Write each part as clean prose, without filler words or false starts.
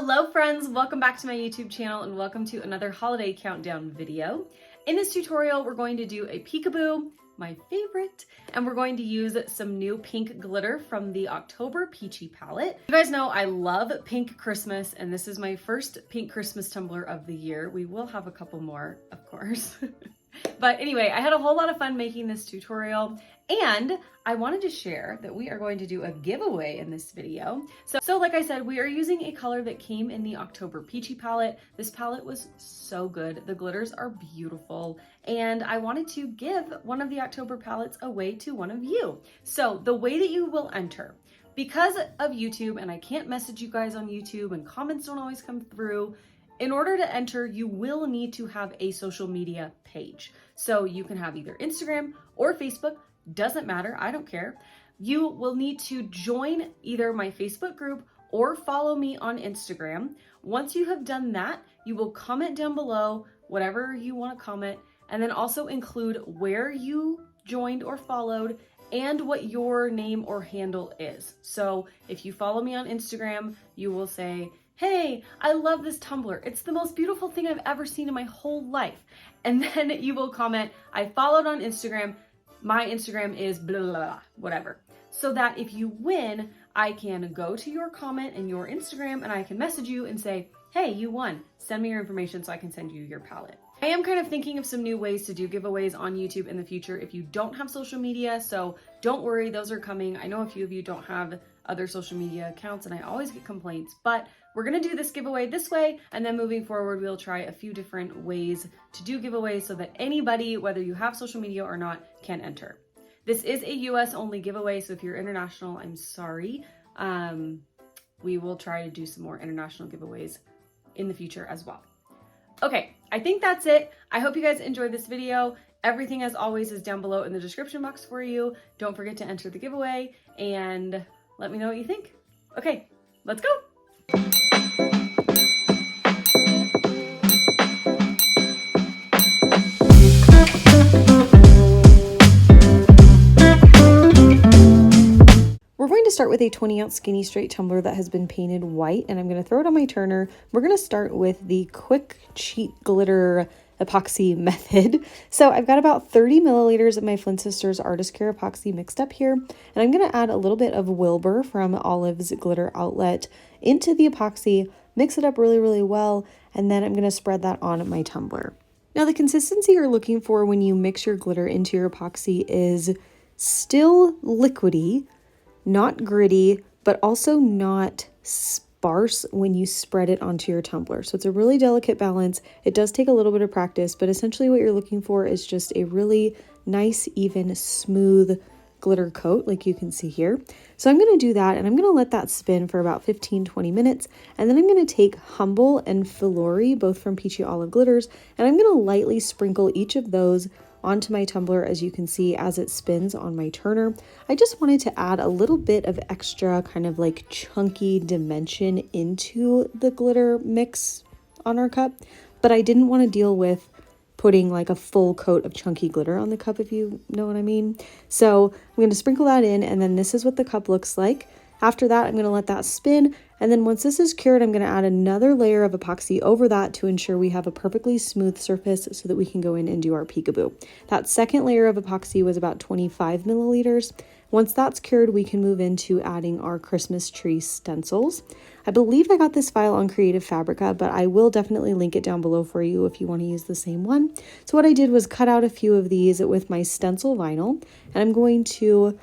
Hello friends, welcome back to my YouTube channel and welcome to another holiday countdown video. In this tutorial, we're going to do a peekaboo, my favorite, and we're going to use some new pink glitter from the October Peachy palette. You guys know I love pink Christmas, and this is my first pink Christmas tumbler of the year. We will have a couple more, of course. But anyway, I had a whole lot of fun making this tutorial, and I wanted to share that we are going to do a giveaway in this video. So like I said, we are using a color that came in the October Peachy palette. This palette was so good. The glitters are beautiful, and I wanted to give one of the October palettes away to one of you. So the way that you will enter, because of YouTube, and I can't message you guys on YouTube and comments don't always come through, in order to enter, you will need to have a social media page. So you can have either Instagram or Facebook, doesn't matter, I don't care. You will need to join either my Facebook group or follow me on Instagram. Once you have done that, you will comment down below whatever you want to comment, and then also include where you joined or followed and what your name or handle is. So if you follow me on Instagram, you will say, "Hey, I love this tumbler. It's the most beautiful thing I've ever seen in my whole life." And then you will comment, "I followed on Instagram. My Instagram is blah, blah, blah," whatever. So that if you win, I can go to your comment and your Instagram and I can message you and say, "Hey, you won. Send me your information so I can send you your palette." I am kind of thinking of some new ways to do giveaways on YouTube in the future if you don't have social media, so don't worry, those are coming. I know a few of you don't have other social media accounts and I always get complaints, but we're gonna do this giveaway this way, and then moving forward, we'll try a few different ways to do giveaways so that anybody, whether you have social media or not, can enter. This is a US only giveaway, so if you're international, I'm sorry. We will try to do some more international giveaways in the future as well. Okay, I think that's it. I hope you guys enjoyed this video. Everything, as always, is down below in the description box for you. Don't forget to enter the giveaway and let me know what you think. Okay, let's go. We're going to start with a 20-ounce skinny straight tumbler that has been painted white, and I'm going to throw it on my turner. We're going to start with the quick cheat glitter epoxy method. So I've got about 30 milliliters of my Flynn Sisters Artist Care epoxy mixed up here, and I'm going to add a little bit of Wilbur from Olive's Glitter Outlet into the epoxy, mix it up really well, and then I'm going to spread that on my tumbler. Now the consistency you're looking for when you mix your glitter into your epoxy is still liquidy, not gritty, but also not sparse when you spread it onto your tumbler. So it's a really delicate balance. It does take a little bit of practice, but essentially what you're looking for is just a really nice, even, smooth glitter coat like you can see here. So I'm going to do that, and I'm going to let that spin for about 15-20 minutes, and then I'm going to take Humble and Filori, both from Peachy Olive Glitters, and I'm going to lightly sprinkle each of those onto my tumbler, as you can see, as it spins on my turner. I just wanted to add a little bit of extra kind of like chunky dimension into the glitter mix on our cup, but I didn't want to deal with putting like a full coat of chunky glitter on the cup, if you know what I mean. So I'm going to sprinkle that in, and then this is what the cup looks like. After that, I'm going to let that spin, and then once this is cured, I'm going to add another layer of epoxy over that to ensure we have a perfectly smooth surface so that we can go in and do our peekaboo. That second layer of epoxy was about 25 milliliters. Once that's cured, we can move into adding our Christmas tree stencils. I believe I got this file on Creative Fabrica, but I will definitely link it down below for you if you want to use the same one. So what I did was cut out a few of these with my stencil vinyl, and I'm going to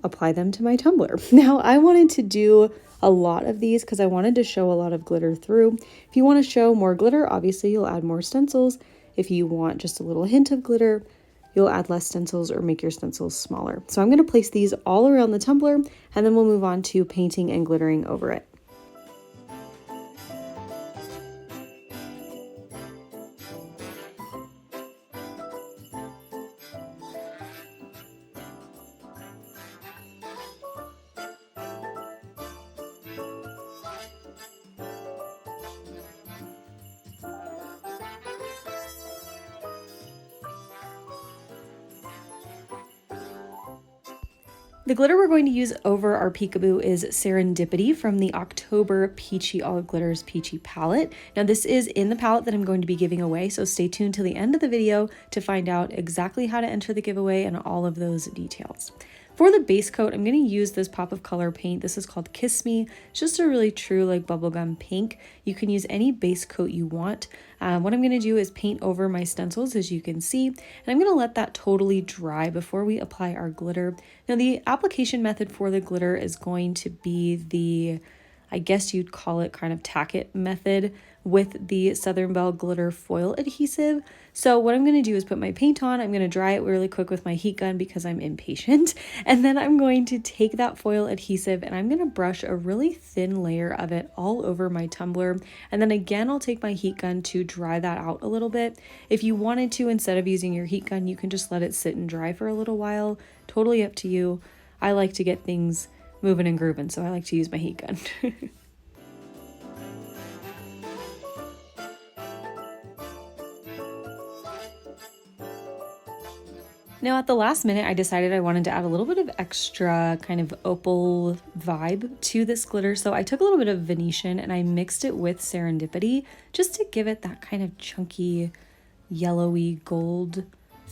apply them to my tumbler. Now, I wanted to do a lot of these because I wanted to show a lot of glitter through. If you want to show more glitter, obviously you'll add more stencils. If you want just a little hint of glitter, you'll add less stencils or make your stencils smaller. So I'm going to place these all around the tumbler, and then we'll move on to painting and glittering over it. The glitter we're going to use over our peekaboo is Serendipity from the October Peachy All Glitters Peachy palette. Now this is in the palette that I'm going to be giving away, so stay tuned till the end of the video to find out exactly how to enter the giveaway and all of those details. For the base coat, I'm going to use this pop of color paint. This is called Kiss Me. It's just a really true like bubblegum pink. You can use any base coat you want. What I'm going to do is paint over my stencils, as you can see, and I'm going to let that totally dry before we apply our glitter. Now the application method for the glitter is going to be the, I guess you'd call it kind of tack it method with the Southern Belle glitter foil adhesive. So what I'm going to do is put my paint on, I'm going to dry it really quick with my heat gun because I'm impatient, and then I'm going to take that foil adhesive and I'm going to brush a really thin layer of it all over my tumbler, and then again I'll take my heat gun to dry that out a little bit. If you wanted to, instead of using your heat gun, you can just let it sit and dry for a little while. Totally up to you. I like to get things moving and grooving, so I like to use my heat gun. Now at the last minute, I decided I wanted to add a little bit of extra kind of opal vibe to this glitter. So I took a little bit of Venetian and I mixed it with Serendipity just to give it that kind of chunky, yellowy gold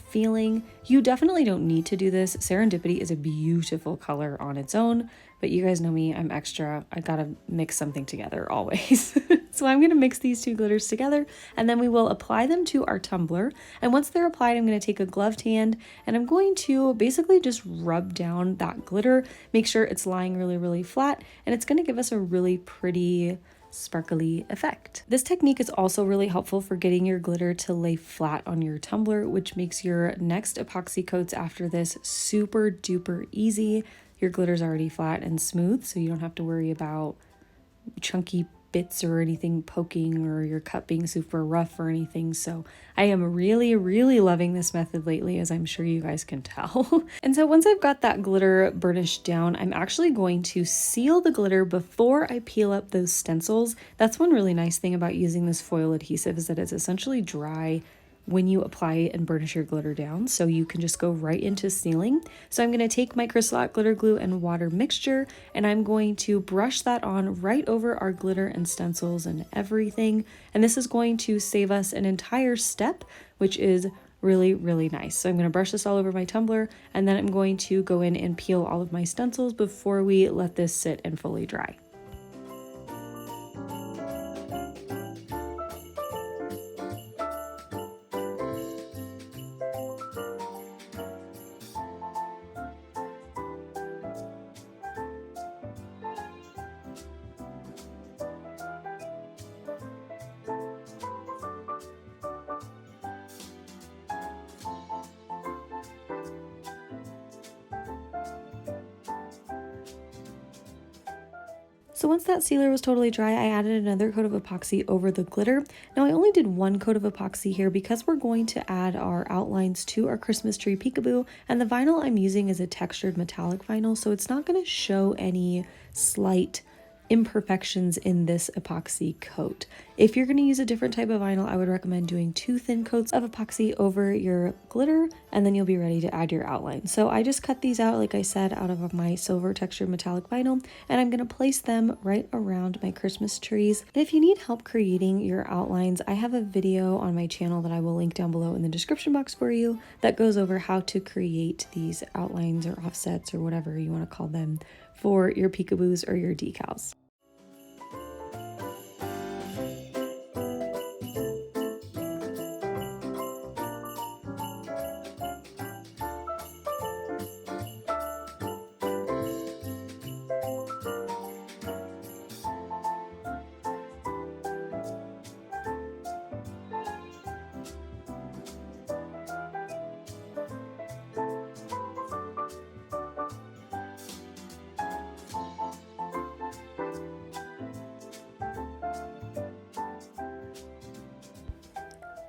feeling. You definitely don't need to do this. Serendipity is a beautiful color on its own, but you guys know me, I'm extra. I gotta mix something together always. So I'm gonna mix these two glitters together and then we will apply them to our tumbler. And once they're applied, I'm gonna take a gloved hand and I'm going to basically just rub down that glitter, make sure it's lying really, really flat, and it's gonna give us a really pretty sparkly effect. This technique is also really helpful for getting your glitter to lay flat on your tumbler, which makes your next epoxy coats after this super duper easy. Your glitter's already flat and smooth, so you don't have to worry about chunky bits or anything poking or your cut being super rough or anything. So I am really, really loving this method lately, as I'm sure you guys can tell. And so once I've got that glitter burnished down, I'm actually going to seal the glitter before I peel up those stencils. That's one really nice thing about using this foil adhesive, is that it's essentially dry when you apply and burnish your glitter down, so you can just go right into sealing. So I'm going to take my Crystal glitter glue and water mixture and I'm going to brush that on right over our glitter and stencils and everything, and this is going to save us an entire step, which is really, really nice. So I'm going to brush this all over my tumbler and then I'm going to go in and peel all of my stencils before we let this sit and fully dry. So once that sealer was totally dry, I added another coat of epoxy over the glitter. Now I only did one coat of epoxy here because we're going to add our outlines to our Christmas tree peekaboo, and the vinyl I'm using is a textured metallic vinyl, so it's not going to show any slight imperfections in this epoxy coat. If you're going to use a different type of vinyl, I would recommend doing 2 thin coats of epoxy over your glitter, and then you'll be ready to add your outline. So I just cut these out, like I said, out of my silver textured metallic vinyl, and I'm going to place them right around my Christmas trees. And if you need help creating your outlines, I have a video on my channel that I will link down below in the description box for you that goes over how to create these outlines or offsets or whatever you want to call them for your peekaboos or your decals.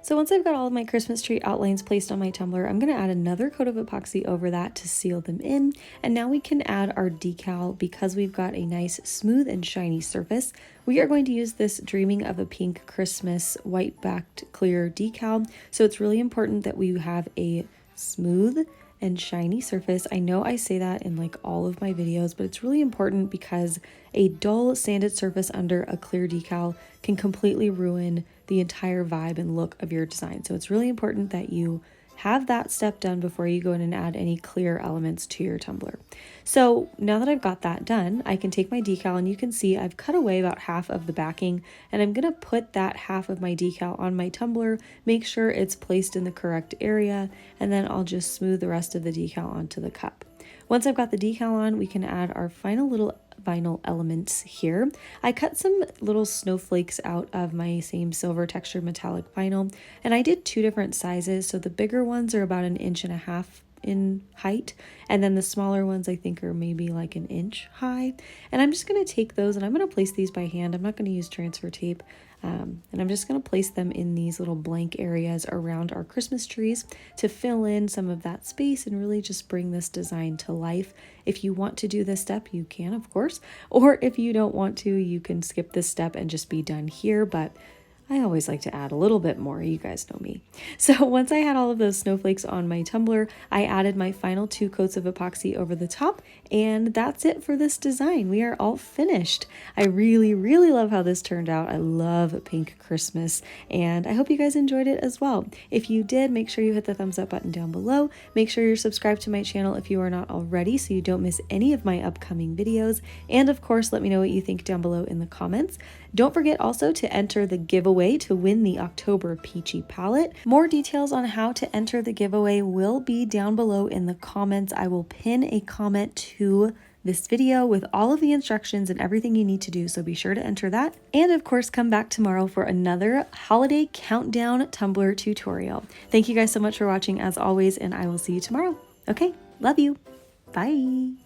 So once I've got all of my Christmas tree outlines placed on my tumbler, I'm going to add another coat of epoxy over that to seal them in. And now we can add our decal. Because we've got a nice smooth and shiny surface, we are going to use this Dreaming of a Pink Christmas white backed clear decal. So it's really important that we have a smooth and shiny surface. I know I say that in like all of my videos, but it's really important because a dull sanded surface under a clear decal can completely ruin the entire vibe and look of your design. So it's really important that you have that step done before you go in and add any clear elements to your tumbler. So now that I've got that done, I can take my decal and you can see I've cut away about half of the backing, and I'm gonna put that half of my decal on my tumbler, make sure it's placed in the correct area, and then I'll just smooth the rest of the decal onto the cup. Once I've got the decal on, we can add our final little vinyl elements here. I cut some little snowflakes out of my same silver textured metallic vinyl, and I did 2 different sizes. So the bigger ones are about 1.5 inches in height, and then the smaller ones I think are maybe like 1 inch high. And I'm just going to take those and I'm going to place these by hand. I'm not going to use transfer tape. And I'm just going to place them in these little blank areas around our Christmas trees to fill in some of that space and really just bring this design to life. If you want to do this step, you can, of course, or if you don't want to, you can skip this step and just be done here. But I always like to add a little bit more. You guys know me. So once I had all of those snowflakes on my tumbler, I added my final 2 coats of epoxy over the top, and that's it for this design. We are all finished. I really, really love how this turned out. I love pink Christmas, and I hope you guys enjoyed it as well. If you did, make sure you hit the thumbs up button down below. Make sure you're subscribed to my channel if you are not already, so you don't miss any of my upcoming videos. And of course, let me know what you think down below in the comments. Don't forget also to enter the giveaway to win the October Peachy palette. More details on how to enter the giveaway will be down below in the comments. I will pin a comment to this video with all of the instructions and everything you need to do, so be sure to enter that. And of course, come back tomorrow for another holiday countdown tumbler tutorial. Thank you guys so much for watching as always, and I will see you tomorrow. Okay, love you. Bye.